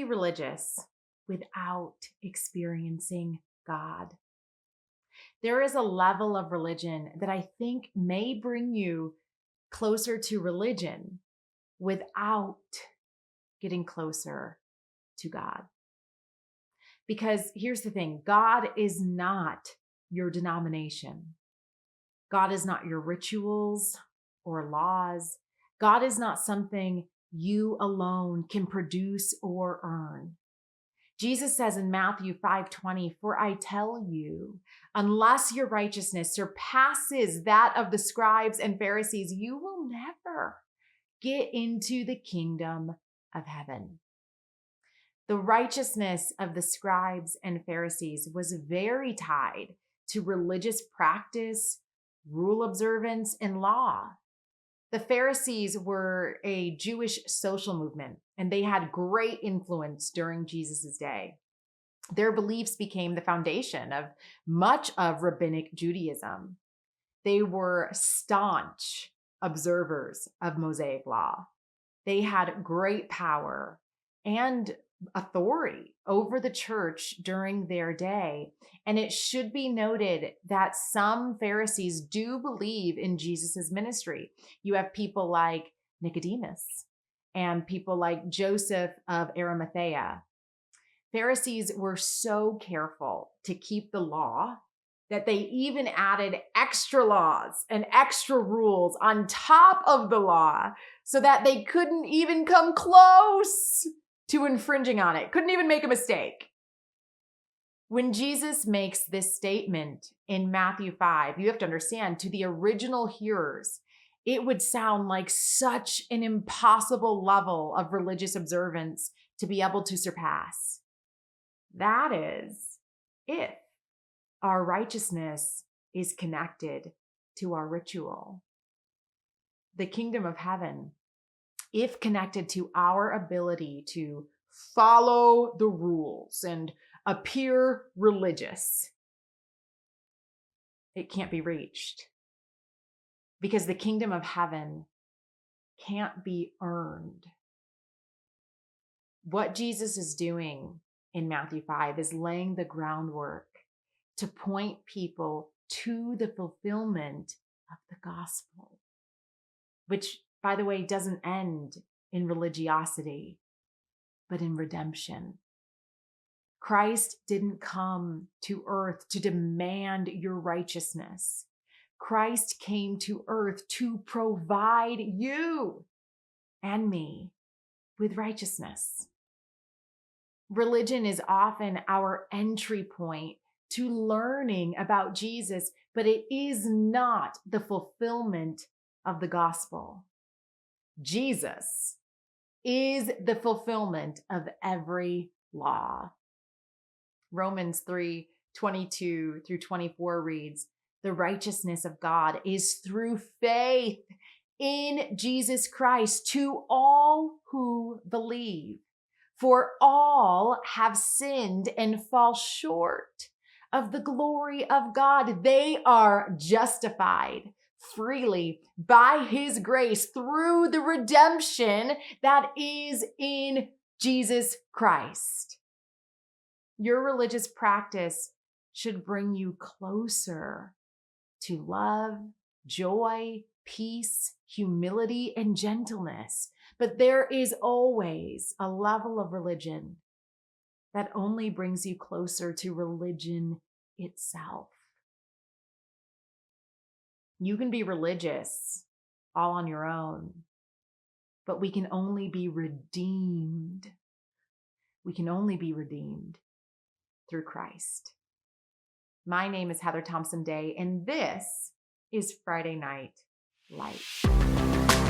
religious without experiencing God. There is a level of religion that I think may bring you closer to religion without getting closer to God. Because here's the thing, God is not your denomination. God is not your rituals or laws. God is not something you alone can produce or earn. Jesus says in Matthew 5:20, "For I tell you, unless your righteousness surpasses that of the scribes and Pharisees, you will never get into the kingdom of heaven." The righteousness of the scribes and Pharisees was very tied to religious practice, rule observance, and law. The Pharisees were a Jewish social movement, and they had great influence during Jesus' day. Their beliefs became the foundation of much of rabbinic Judaism. They were staunch observers of Mosaic law. They had great power and authority over the church during their day. And it should be noted that some Pharisees do believe in Jesus's ministry. You have people like Nicodemus and people like Joseph of Arimathea. Pharisees were so careful to keep the law that they even added extra laws and extra rules on top of the law so that they couldn't even come close to infringing on it, couldn't even make a mistake. When Jesus makes this statement in Matthew 5, you have to understand, to the original hearers, it would sound like such an impossible level of religious observance to be able to surpass. That is, if our righteousness is connected to our ritual. The kingdom of heaven, if connected to our ability to follow the rules and appear religious, it can't be reached. Because the kingdom of heaven can't be earned. What Jesus is doing in Matthew 5 is laying the groundwork to point people to the fulfillment of the gospel, which, by the way, doesn't end in religiosity, but in redemption. Christ didn't come to earth to demand your righteousness. Christ came to earth to provide you and me with righteousness. Religion is often our entry point to learning about Jesus, but it is not the fulfillment of the gospel. Jesus is the fulfillment of every law. Romans 3:22 through 24 reads, "The righteousness of God is through faith in Jesus Christ to all who believe. For all have sinned and fall short of the glory of God. They are justified freely by his grace through the redemption that is in Jesus Christ." Your religious practice should bring you closer to love, joy, peace, humility, and gentleness. But there is always a level of religion that only brings you closer to religion itself. You can be religious all on your own, but we can only be redeemed. We can only be redeemed through Christ. My name is Heather Thompson Day, and this is Friday Night Light.